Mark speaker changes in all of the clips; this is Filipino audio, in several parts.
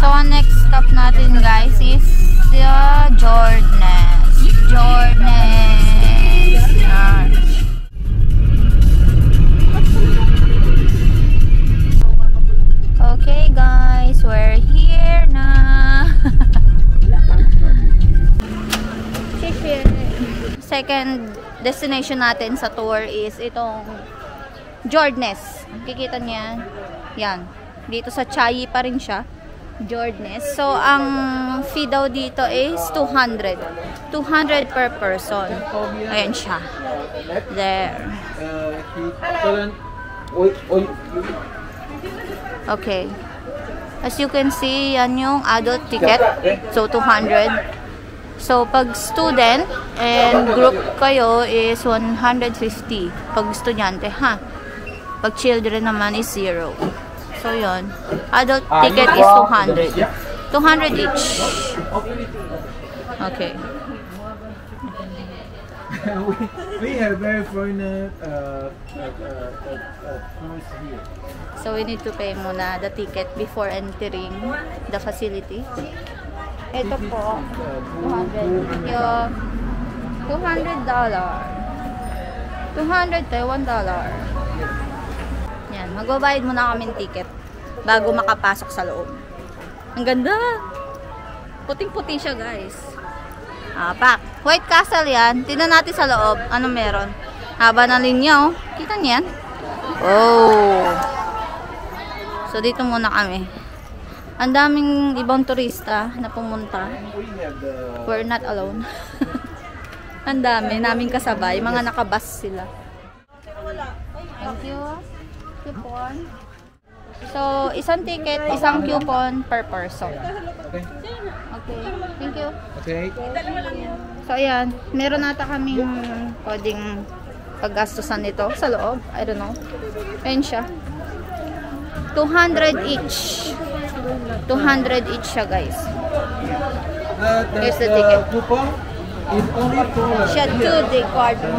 Speaker 1: So, ang next stop natin guys is Jornes. Yan. Okay guys, we're here na. Second destination natin sa tour is itong Jornes. Kikita niya yan. Dito sa Chiayi pa rin siya. Jornes. So, ang fee daw dito is 200. 200 per person. Ayan siya. There. Okay. As you can see, yan yung adult ticket. So, 200. So, pag student and group kayo is 150. Pag estudyante, ha? Pag children naman is 0. So, yun. Adult ticket is 200. 200 each. Okay.
Speaker 2: we have very foreigner tourists here.
Speaker 1: So, we need to pay muna the ticket before entering the facility. Ito po, 200. Yung $200. $200 Taiwan dollar. Yan, magbabayad muna kami ng ticket bago makapasok sa loob. Ang ganda! Puting-puti siya, guys. Pak. White Castle yan. Tingnan natin sa loob. Ano meron? Haba ng linya, oh. Kita niyan? Oh! So, dito muna kami. Ang daming ibang turista na pumunta. We're not alone. Ang dami. Naming kasabay. Mga nakabus sila. Thank you. Coupon. So, isang ticket, isang coupon per person. Okay. Thank you.
Speaker 2: Okay.
Speaker 1: So, ayan. Meron nata kaming pwedeng paggastusan nito sa loob. I don't know. Ayan siya. 200 each. 200 each siya, guys. Here's the ticket.
Speaker 2: Coupon is only for
Speaker 1: Chateau de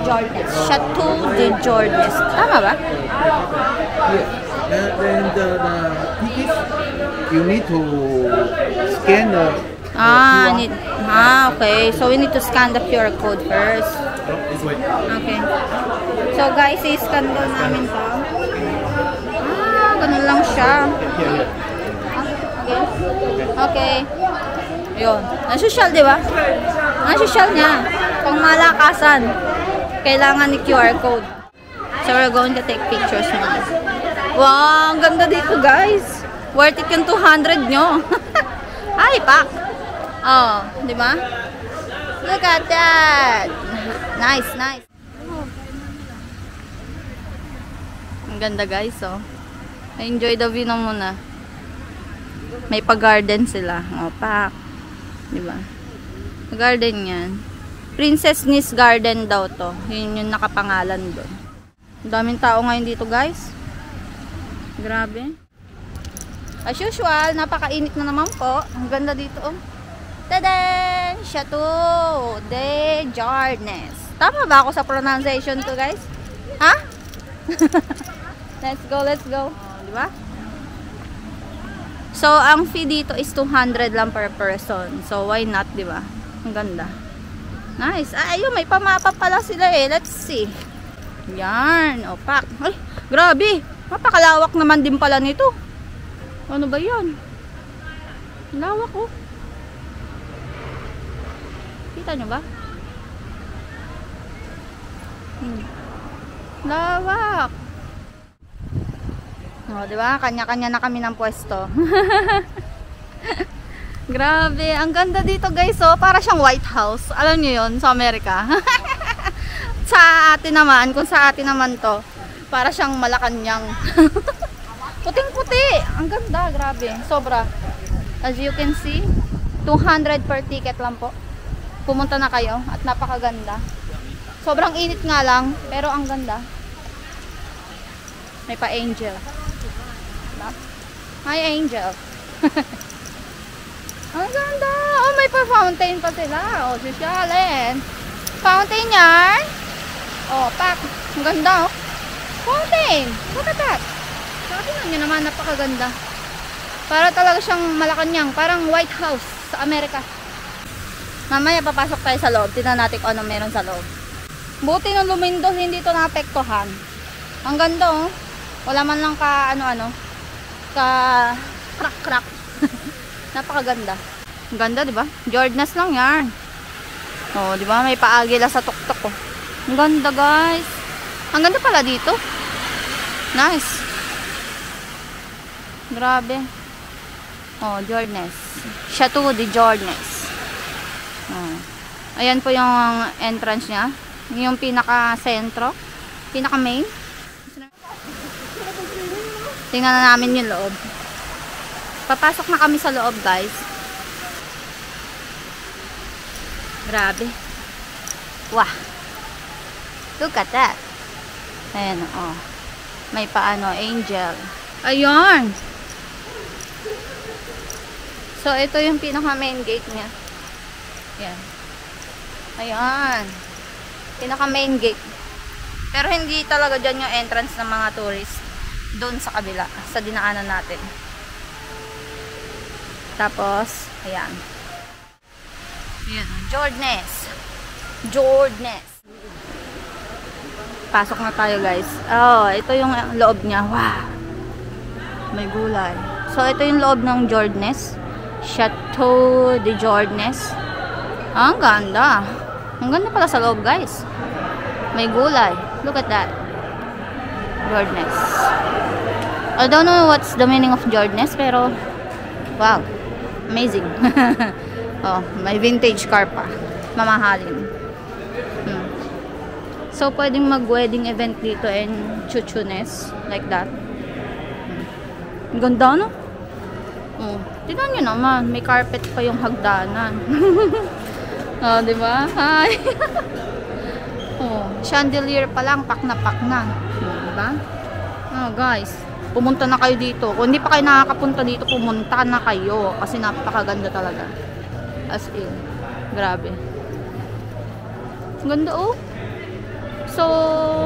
Speaker 1: Jornes. Chateau de Jornes. Tama ba?
Speaker 2: Yes. Then the tickets, you need to scan the
Speaker 1: okay. So, we need to scan the QR code first.
Speaker 2: this way.
Speaker 1: Okay. So, guys, i-scan daw namin to. Ganun lang siya. Okay. Okay. Yun. Nasosyal, di ba? Nasosyal niya. Pang malakasan. Kailangan ni QR code. So, we're going to take pictures now. Wow, ang ganda dito, guys. Worth it yung 200 nyo. Ay, pak. Oh, di ba? Look at that. Nice, nice. Ang ganda, guys, oh. Enjoy the view na muna. May pa-garden sila. Oh, pak. Di ba? Garden yan. Princess Nis Garden daw to. Yun yung nakapangalan doon. Daming tao ngayon dito, guys. Grabe. As usual, napakainit na naman po. Ang ganda dito, oh. Tadaan! Chateau de Jornes. Tama ba ako sa pronunciation to, guys? Ha? Let's go, let's go. Di ba? So, ang fee dito is 200 lang per person. So, why not, di ba? Ang ganda. Nice. Ayun, may pamapa pala sila eh. Let's see. Yan. O, pak. Ay, grabe. Mapakalawak naman din pala nito. Ano ba yan? Lawak, oh. Kita nyo ba? Lawak. O, diba? Kanya-kanya na kami ng pwesto. Grabe. Ang ganda dito, guys, oh. Para siyang White House. Alam nyo yun, sa Amerika. Sa atin naman, kung sa atin naman to, para siyang Malacanang. Puting-puti. Ang ganda, grabe. Sobra. As you can see, 200 per ticket lang po. Pumunta na kayo at napakaganda. Sobrang init nga lang, pero ang ganda. May pa-angel. Hi, angel. Ang ganda. Oh, may pa-fountain pa sila. Oh, sosyalin. Fountain yarn. Oh, pak. Ang ganda, oh. Fountain. Look at that. Sabi nyo naman, napakaganda. Para talaga siyang Malacanang. Parang White House sa Amerika. Mamaya papasok tayo sa loob. Tingnan natin kung ano meron sa loob. Buti nung lumindos, hindi ito naapektuhan. Ang ganda oh. Wala man lang ka ano-ano. Ka crack-crack. Napakaganda. Ang ganda, di ba? Jordanes lang yan. Oh, di ba? May paagila sa tuktok oh. Ang ganda, guys. Ang ganda pala dito. Nice. Grabe. Oh, Jordanes. Chateau de Jordanes. Oh. Ayan po yung entrance niya. Yung pinaka-sentro. Pinaka-main. Tingnan na namin yung loob. Papasok na kami sa loob, guys. Grabe. Wah. Look at that. Ayan, oh. May paano, angel. Ayun. So, ito yung pinaka-main gate niya. Ayan. Ayan. Pinaka-main gate. Pero hindi talaga dyan yung entrance ng mga tourist. Doon sa kabila. Sa dinaanan natin. Tapos, ayan. Ayan. Jordanes. Jordanes. Pasok na tayo, guys. Oh, ito yung loob niya. Wow. May gulay. So, ito yung loob ng Jordanes. Chateau de Jordanes. Ang ganda. Ang ganda pala sa loob, guys. May gulay. Look at that. Jordanes. I don't know what's the meaning of Jordanes, pero wow. Amazing. Oh, may vintage car pa. Mamahalin. So, pwedeng mag-wedding event dito in Chuchunes. Like that. Ang ganda, no? Oh, tignan nyo naman. May carpet pa yung hagdanan. Oh, diba? Hi! Oh, chandelier pa lang. Pak na pak na. Oh, diba? Oh, guys. Pumunta na kayo dito. Kung hindi pa kayo nakakapunta dito, pumunta na kayo. Kasi napakaganda talaga. As in. Grabe. Ang ganda, oh. So,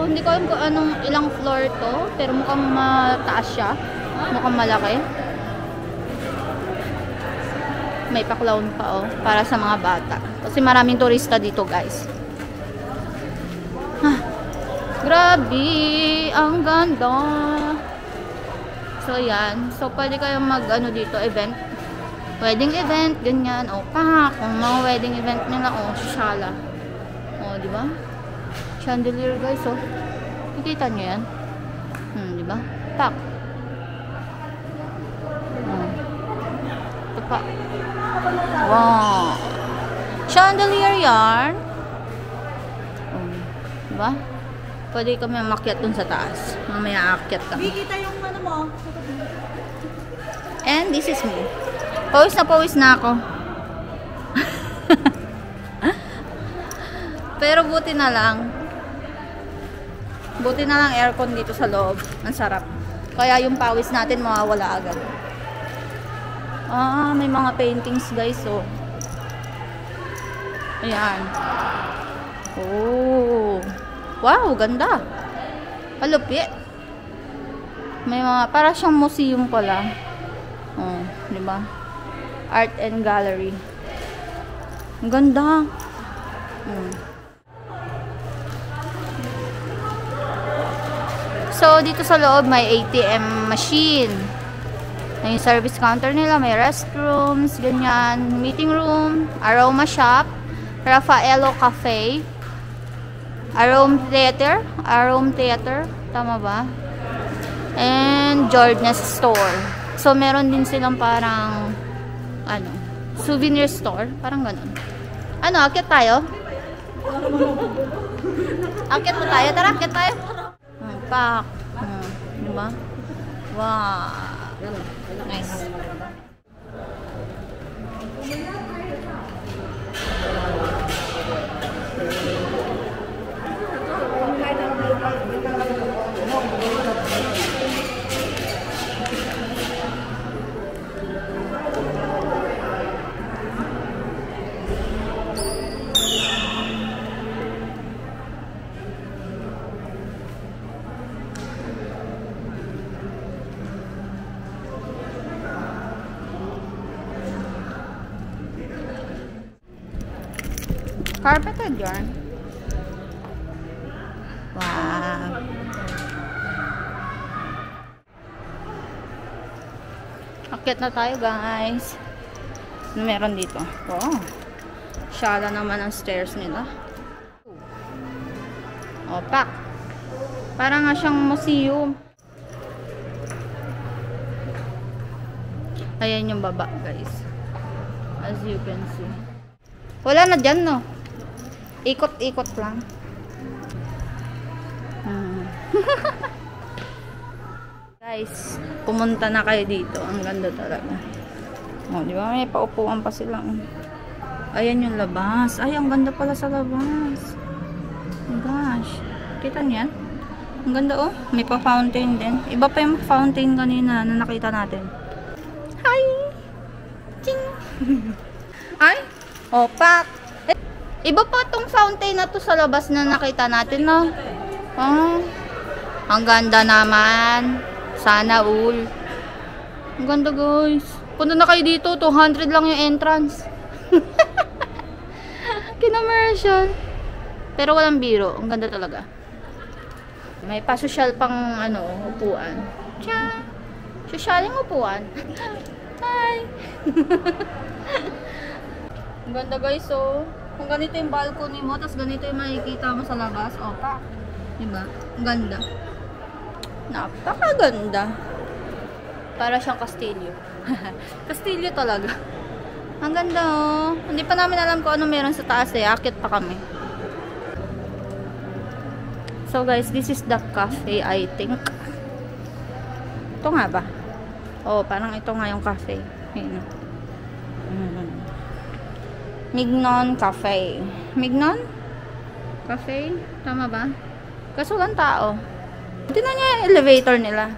Speaker 1: hindi ko alam kung anong ilang floor to, pero mukhang mataas siya. Mukhang malaki. May pa-clown pa oh, para sa mga bata. Kasi maraming turista dito, guys. Ah, grabe, ang ganda. So, yan. So, pwede kayong mag-ano dito, event. Wedding event, ganyan. O, kung mga wedding event nila, o, shala. O, di ba? Chandelier, guys, oh. Nakikita nyo yan? Di ba? Tak. Ito pa. Wow. Chandelier yarn. Di ba? Pwede kami makyat dun sa taas. Mamaya aakyat kami.
Speaker 3: Kita yung ano mo.
Speaker 1: And this is me. Pawis na ako. Pero buti na lang. Buti na lang aircon dito sa loob. Ang sarap. Kaya yung pawis natin mawawala agad. Ah, may mga paintings, guys, oh. Ayan. Oh. Wow, ganda. Palupit. May mga, para siyang museum pala. Oh, di ba? Art and gallery. Ang ganda. So, dito sa loob may ATM machine. May service counter nila, may restrooms, ganyan, meeting room, aroma shop, Raffaello Cafe, Arome Theater, tama ba? And Jordanes Store. So, meron din silang parang ano, souvenir store, parang ganun. Ano, akyat tayo? Akyat mo tayo? Tara, akyat tayo. Pak. Diba? Wow. Nice. Carpeted yarn. Wow. Akit na tayo, guys. Ano meron dito? Wow. Shala naman ang stairs nila. Opak. Parang nga siyang museum. Ayan yung baba, guys. As you can see. Wala na dyan, no? Ikot-ikot lang. Guys, pumunta na kayo dito. Ang ganda talaga. Oh, di ba? May paupuan pa sila. Ayan yung labas. Ay, ang ganda pala sa labas. Oh gosh. Kita niyan? Ang ganda, oh. May pa-fountain din. Iba pa yung fountain kanina na nakita natin. Hi! Ching! Ay! Opak! Iba pa tong fountain na to sa labas na nakita natin, no? Oh. Ang ganda naman. Sana all. Ang ganda, guys. Punta na kayo dito. 200 lang yung entrance. Kina-commercial. Pero walang biro. Ang ganda talaga. May pa-social pang upuan. Tcha! Socialing upuan. Hi! Ang ganda, guys, oh. Kung ganito yung balcony mo, tapos ganito yung makikita mo sa labas, pa. Diba? Ang ganda. Napakaganda. Para siyang kastilyo. Kastilyo talaga. Ang ganda, oh. Hindi pa namin alam kung ano meron sa taas, eh. Akit pa kami. So, guys, this is the cafe, I think. Ito nga ba? Oh, parang ito nga yung cafe. Ayun. Mignon Cafe. Mignon? Cafe? Tama ba? Kaso lang tao. Tingnan niya yung elevator nila.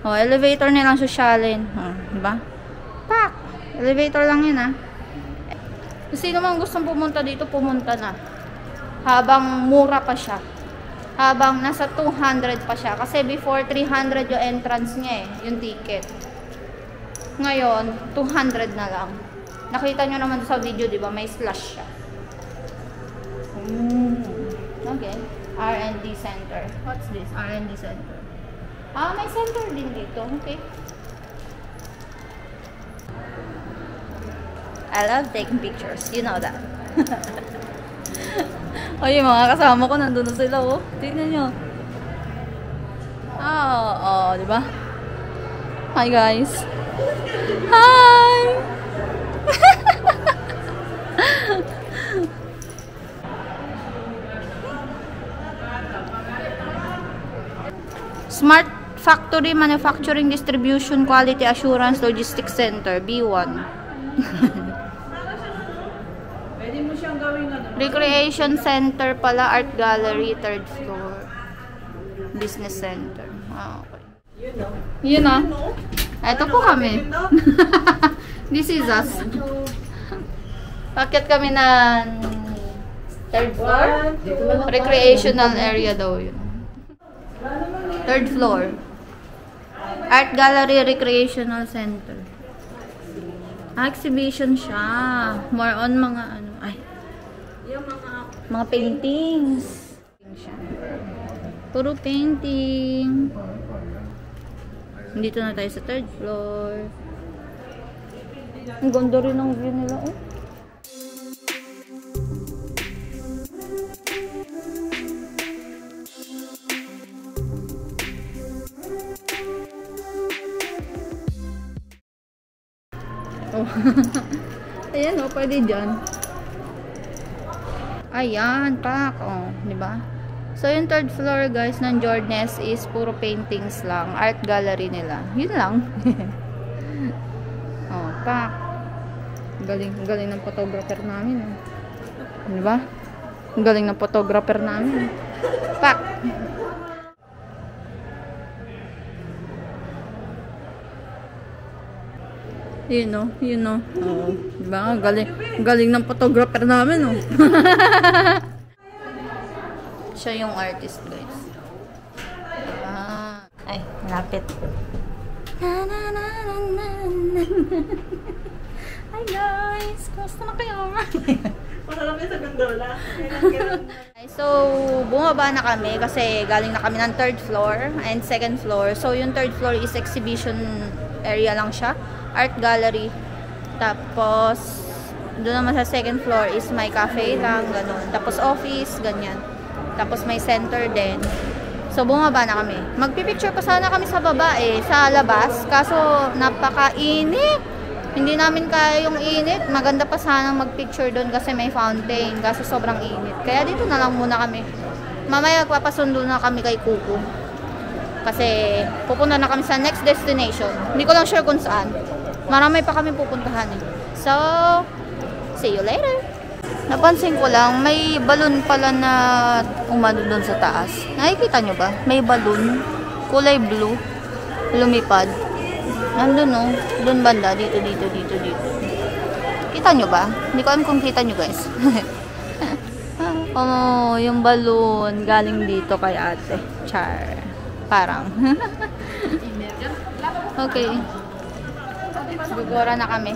Speaker 1: Oh, elevator nilang sosyalin. Oh, diba? Pak! Elevator lang yun, ah. Sino man gustong pumunta dito, pumunta na. Habang mura pa siya. Habang nasa 200 pa siya. Kasi before 300 yung entrance niya, eh. Yung ticket. Ngayon, 200 na lang. Nakita nyo naman sa video, di ba? May slash siya. Okay. R&D Center. What's this? R&D Center. Ah, may center din dito. Okay. I love taking pictures. You know that. Ay, yung mga kasama ko, nandun na sila, oh. Tignan nyo. Oh, di ba? Hi, guys. Hi! Smart Factory Manufacturing Distribution Quality Assurance Logistics Center B1.
Speaker 3: Pwede mo siyang gawin
Speaker 1: Recreation Center pala, Art Gallery, 3rd floor. Business Center. Okay. Yun na. Ito po kami. This is us. Paket kami ng 3rd floor. Recreational area daw yun. 3rd floor. Art Gallery Recreational Center. Exhibition siya. More on mga mga paintings. Puro painting. Dito na tayo sa 3rd floor. Ang ganda rin ang view nila, oh. Oh. Ayan, oh, pwede dyan. Ayan, pak, oh, di ba? So, yung 3rd floor, guys, ng Jornes is puro paintings lang. Art gallery nila. Yun lang. Oh, pak. Galing ng photographer namin. Di ba? Galing ng photographer namin. Pak. Yun, no? Yun, no? Oh, di ba? Galing ng photographer namin, oh. Siya yung artist, guys. Ay, lapit. Hi guys! Kumusta na kayo?
Speaker 3: Masarap yan sa gondola.
Speaker 1: So, bumaba na kami kasi galing na kami ng 3rd floor and 2nd floor. So, yung 3rd floor is exhibition area lang siya. Art gallery. Tapos, doon naman sa 2nd floor is may cafe lang, ganun. Tapos office, ganyan. Tapos may center din. So, bumaba na kami. Magpipicture pa sana kami sa baba sa labas. Kaso, napakainit. Hindi namin kaya yung init. Maganda pa sana magpicture doon kasi may fountain. Kaso sobrang init. Kaya dito na lang muna kami. Mamaya magpapasundo na kami kay Kuku. Kasi pupunta na kami sa next destination. Hindi ko lang sure kung saan. Marami pa kami pupuntahan So, see you later. Napansin ko lang, may balon pala na umano doon sa taas. Nakikita nyo ba? May balon. Kulay blue. Lumipad. Nandun no. Doon banda. Dito. Kita nyo ba? Hindi ko alam kung kita nyo guys. Oh, yung balon galing dito kay ate. Char. Parang. Okay. Gugora na kami.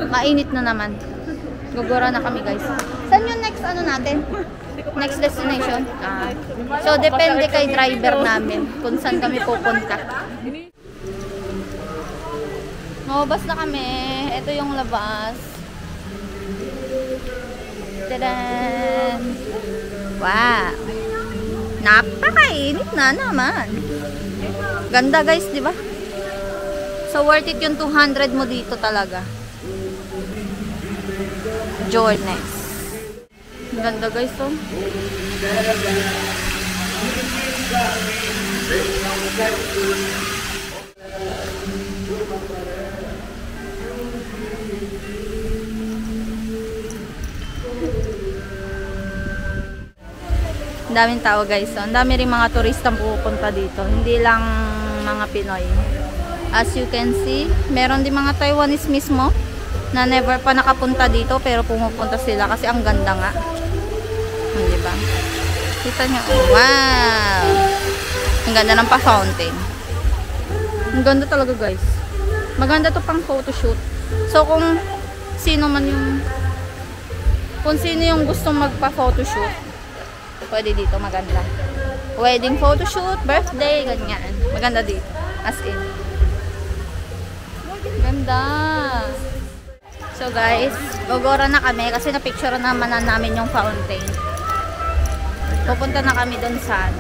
Speaker 1: Mainit na naman. Gugora na kami guys. Saan yung next ano natin? Next destination? So, depende kay driver namin kung saan kami pupunta. Lumabas na kami. Ito yung labas. Tadaan! Wow! Napakainit na naman. Ganda guys, di ba? So, worth it yung 200 mo dito talaga. Journess. Ganda guys, oh. Ang daming tao guys. Ang dami rin mga turistang pupunta dito. Hindi lang mga Pinoy. As you can see, meron din mga Taiwanese mismo na never pa nakapunta dito pero pumupunta sila kasi ang ganda nga. Diba? Kita nyo. Wow! Ang ganda ng pa-fountain. Ang ganda talaga guys. Maganda to pang photoshoot. So kung sino yung gustong magpa-photoshoot, pwede dito, maganda. Wedding photoshoot, birthday, ganyan. Maganda dito. As in. Ganda. So guys, gogora na kami kasi na-picture naman na namin yung fountain. Pupunta na kami dun sa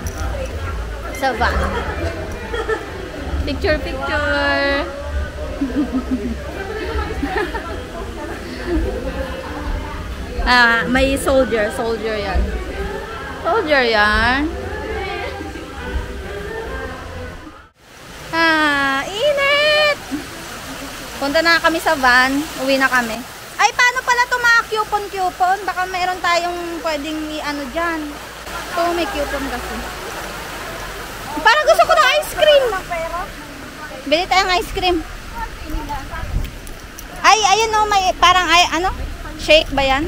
Speaker 1: van. Picture. May soldier yan. Init! Punta na kami sa van. Uwi na kami. Ay, paano pala ito mga coupon? Baka mayroon tayong pwedeng i-ano dyan. Ito, may coupon kasi. Parang gusto ko ng ice cream. Bili tayong ice cream. Ay, ayun o, may parang, shake ba yan?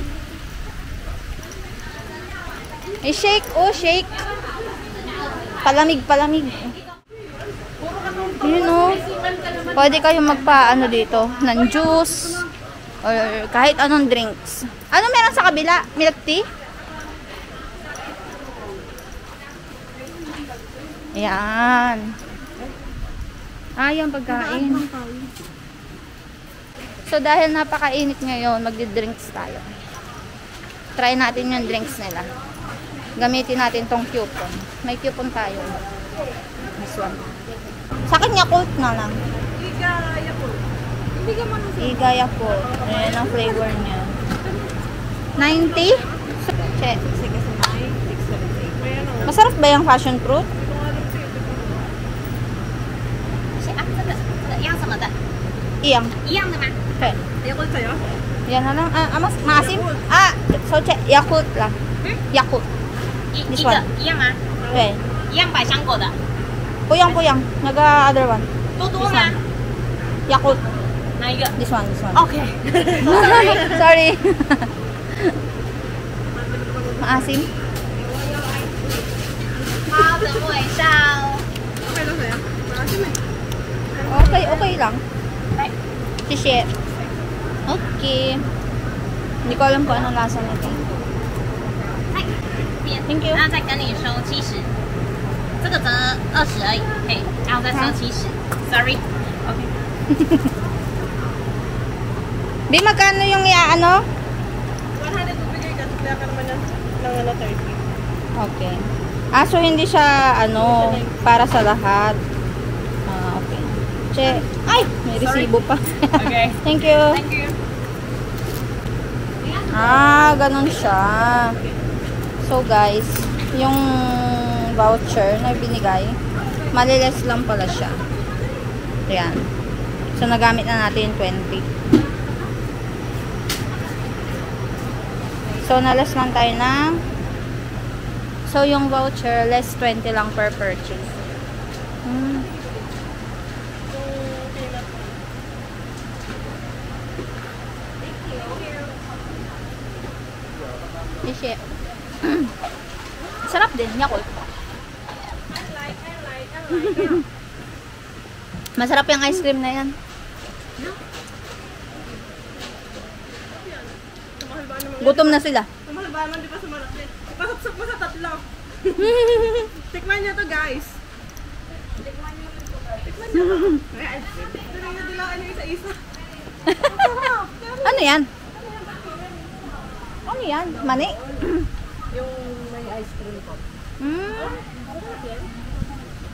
Speaker 1: May shake, shake. Palamig. Yun o. Pwede kayong magpa-ano dito, ng juice, or kahit anong drinks. Ano meron sa kabila? Milk tea? Ayan. Yung pagkain. So, dahil napakainit ngayon, magdi-drinks tayo. Try natin yung drinks nila. Gamitin natin tong coupon. May coupon tayo. This one. Sa akin, Yakult na lang. Iga Yakult. Ayan ang flavor niya. 90? Check. Masarap ba yung passion fruit? Iyang. Okay. Yan na lang. Maasim? So check. Yakult lang. Yakult. This one. Okay.
Speaker 4: 一样百香果的，
Speaker 1: Puyang. Naga-other one.
Speaker 4: 多多吗？
Speaker 1: Yakult.
Speaker 4: 哪一个
Speaker 1: This one.
Speaker 4: ？OK。
Speaker 1: Sorry. Maasim?
Speaker 4: 好，等我一下哦。
Speaker 1: Okay lang. Shishi. Okay. Hindi ko alam kung anong lasa nito.
Speaker 4: Thank you。然后再跟你收70，这个折20而已，嘿，然后再收70。Sorry。OK。
Speaker 1: Bi, magkano yung ano?
Speaker 3: 100 bibigay ka. Kaya ka naman ng 30.
Speaker 1: Okay. Ah, so hindi siya ano, para sa lahat. Ah, okay. Che, ay, may resibo pa.
Speaker 4: Okay.
Speaker 1: Thank you.
Speaker 4: Thank you。
Speaker 1: Ah, ganun siya. So guys, yung voucher na binigay, maliles lang pala siya. Ayan. So nagamit na natin yung 20. So nalas lang tayo na. So yung voucher, less 20 lang per purchase. Ishi. Sarap din, Yakult. Masarap yung ice cream na yan. Gutom na sila.
Speaker 3: Mahal ba naman, di ba sa malaki? Pasapsap mo sa tatlo. Tikman niyo to, guys. Tikman niyo. Pero yung dilaan niyo isa-isa.
Speaker 1: Ano yan? Ano yan? Mani?
Speaker 3: Yung may ice cream ko.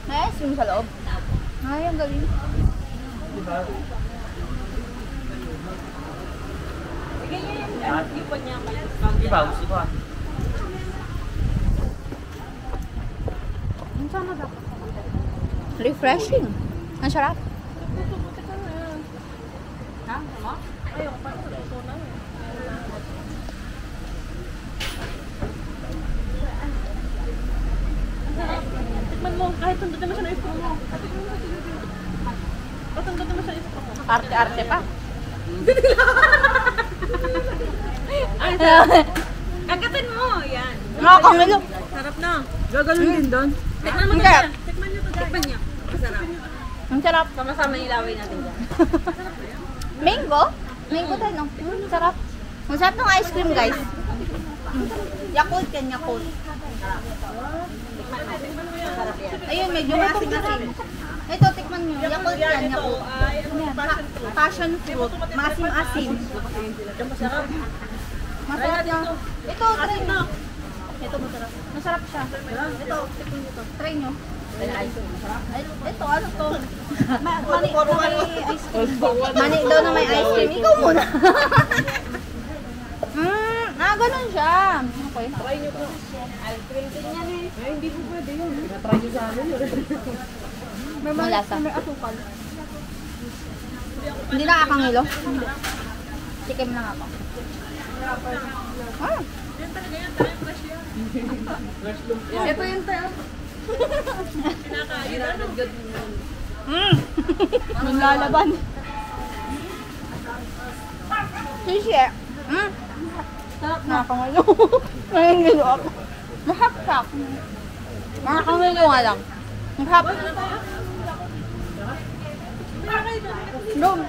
Speaker 1: May ice cream sa loob. Ay, ang galing. Refreshing. Ang sarap.
Speaker 3: Tikman mo, kahit tundutin mo siya na isko mo. Tundutin mo siya na isko mo.
Speaker 1: Arte-arte pa.
Speaker 3: Ay, sarap. Kagatin mo, yan.
Speaker 1: Nakakamilo.
Speaker 3: Sarap na. Gagalon din doon. Tikman mo
Speaker 1: Ang
Speaker 3: na
Speaker 1: sarap.
Speaker 3: siya. Tikman niyo to, guys. Tikman niyo. Masarap.
Speaker 1: Ang sarap.
Speaker 3: Sama-sama ilaway natin dyan.
Speaker 1: Mango? Mango tayo, no? Sarap. Ang sarap ng ice cream, guys. Yakult yan, Yakult. Ayun, medyo masim-asim. Ito, tikman nyo. Yakult yan, Yakult. Passion fruit. Masim-asim.
Speaker 3: Masarap.
Speaker 1: Masarap na. Ito, try nyo. Ito, masarap. Masarap siya. Ito, tikman nyo to. Try nyo. Ito, ano to? Mani na may ice cream. Mani daw na may ice cream. Ikaw muna. Ganun siya. Okay.
Speaker 3: Try niyo po. Ice cream din yan eh. Ay, hindi po pwede yun. Try niyo sa amin.
Speaker 1: May lasa. May asukal. Hindi nakakangilo. Tikim lang ako.
Speaker 3: Yan talaga yan. Tayo fresh yan. Ito yung tayo. Kinakain.
Speaker 1: Naglalaban. Sushi. Sarap na. Nakakangilo. Nakakangilo ako. Mahapsak. Nakakangilo nga lang. Mahap. Doon.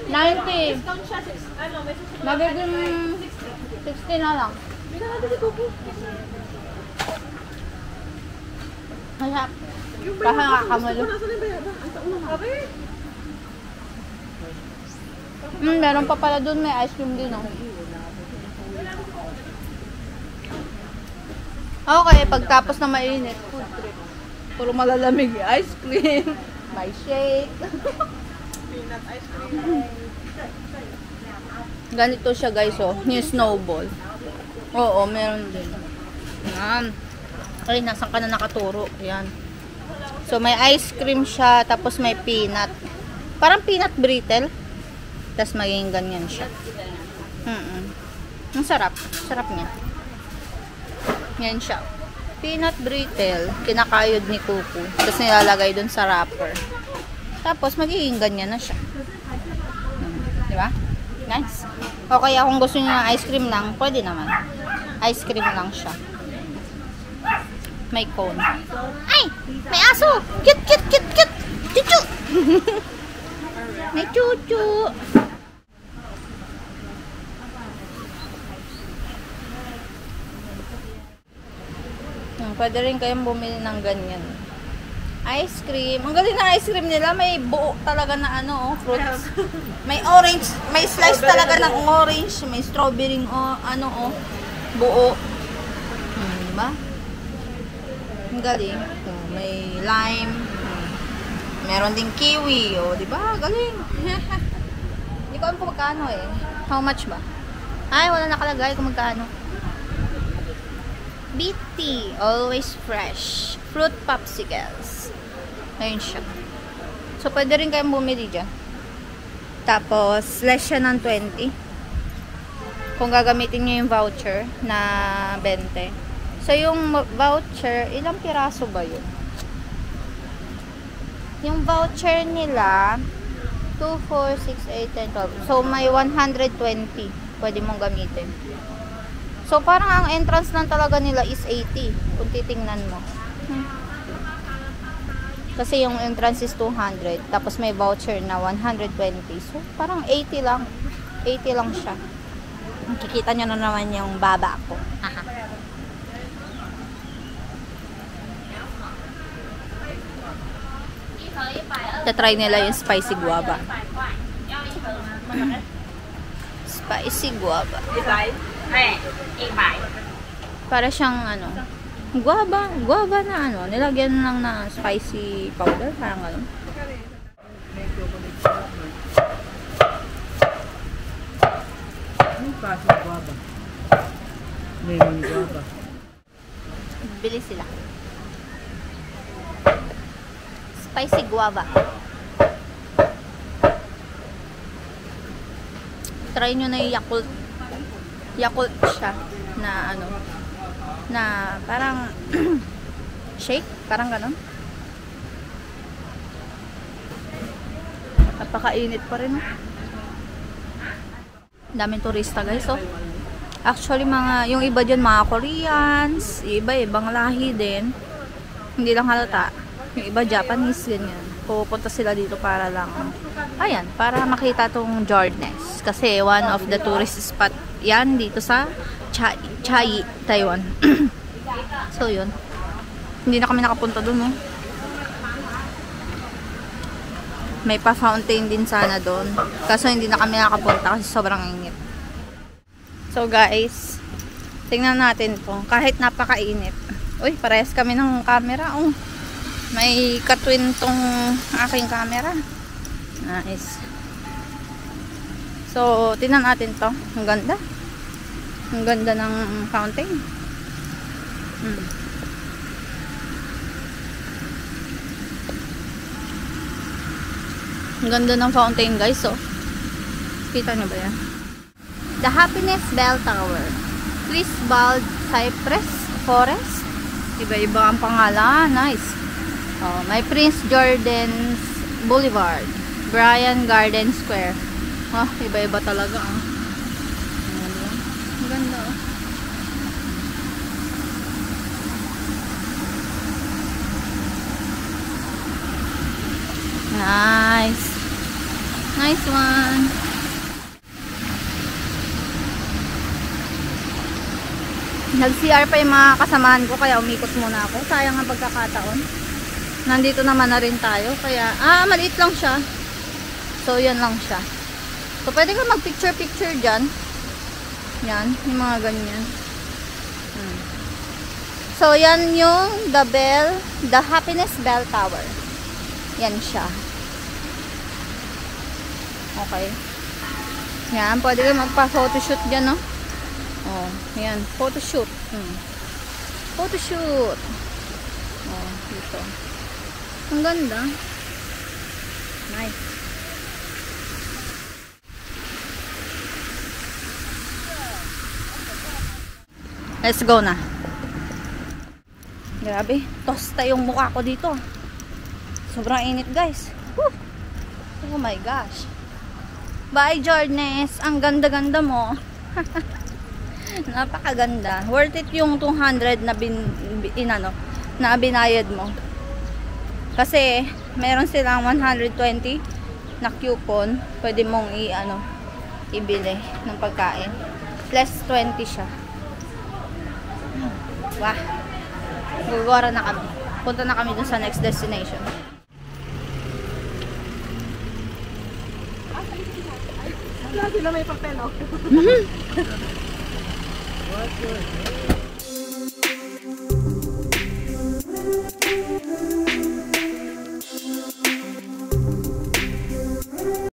Speaker 1: 90. Magiging 60 na lang. Mahap. Baka nakakamalo. Meron pa pala doon, may ice cream din, oh. Okay, pagtapos na mainit, food trip. Puro malalamig, ice cream, may shake.
Speaker 3: Peanut ice cream.
Speaker 1: Ganito siya, guys, oh. Yung snowball. Oo, meron din. Yan. Ay, nasan ka na nakaturo? Yan. So, may ice cream siya, tapos may peanut. Parang peanut brittle. Tapos magiging ganyan siya. Ang sarap. Sarap niya. Yan siya. Peanut brittle. Kinakayod ni Kuku. Tapos nilalagay dun sa wrapper. Tapos magiging ganyan na siya. Diba? Nice. O kaya kung gusto niyo ng ice cream lang, pwede naman. Ice cream lang siya. May cone. Ay! May aso! Cute, cute, cute, cute! Chuchu! May chuchu. Pwede rin kayong bumili ng ganyan. Ice cream. Ang galing na ice cream nila. May buo talaga na ano, fruits. May orange. May slice talaga ng orange. May strawberry, buo. Diba? Ang galing. May lime. Meron ding kiwi. Diba? Galing. Hindi ko alam kung magkano eh. How much ba? Ay, wala nakalagay kung magkano. BT, always fresh. Fruit popsicles. Ayun siya. So, pwede rin kayong bumili dyan. Tapos, less siya ng 20. Kung gagamitin nyo yung voucher na 20. So, yung voucher, ilang piraso ba yun? Yung voucher nila, 2, 4, 6, 8, 10, 12. So, may 120. Pwede mong gamitin. So, parang ang entrance lang talaga nila is 80. Kung titingnan mo. Kasi yung entrance is 200. Tapos may voucher na 120. So, parang 80 lang. 80 lang siya. Kikita nyo na naman yung baba ko. Tatry nila yung spicy guava. Spicy guava. Para siyang guava na nilagyan lang na spicy powder, parang gano'n.
Speaker 3: Anong klase ng guava? Lemon guava.
Speaker 1: Bili sila. Spicy guava. Try nyo na yung Yakult. Yakult siya na na parang shake, parang ganon. Napakainit pa rin. Daming turista guys, Actually yung iba dyan mga Koreans, ibang lahi din. Hindi lang halata. Yung iba Japanese, ganyan. Pupunta sila dito para lang, para makita tong Jordanes. Kasi one of the tourist spot yan dito sa Chiayi, Taiwan. So yun. Hindi na kami nakapunta dun, May pa-fountain din sana doon. Kaso hindi na kami nakapunta kasi sobrang init. So guys, tingnan natin to. Kahit napakainit. Uy, parehas kami ng camera, May katwin tong aking camera. Nice. So, tingnan natin to. Ang ganda. Ang ganda ng fountain. Ang ganda ng fountain guys, Kita nyo ba yan? The Happiness Bell Tower. Crisbald Cypress Forest. Iba-iba ang pangalan. Nice. May Prince Jordan's Boulevard. Bryan Garden Square. Iba-iba talaga, Ang ganda, Nice. Nice one. Nag-CR pa yung mga kasamahan ko, kaya umikot muna ako. Sayang ang pagkakataon. Nandito naman na rin tayo, kaya, maliit lang siya. So, yan lang siya. So, pwede ka mag-picture-picture dyan. Yan, yung mga ganyan. So, yan yung the Happiness Bell Tower. Yan siya. Okay. Yan, pwede ka magpa-photoshoot dyan, yan, photoshoot. Photoshoot. Dito. Ang ganda. Nice. Let's go na. Grabe, tosta yung mukha ko dito. Sobrang init guys. Woo! Oh my gosh. Bye Jordanes. Ang ganda-ganda mo. Napakaganda. Worth it yung 200 na na binayad mo. Kasi meron silang 120 na coupon. Pwede mong ibili ng pagkain. Plus 20 siya. Wah. Gugora na kami. Punta na kami dun sa next destination.
Speaker 3: Wala sila may papel, oh.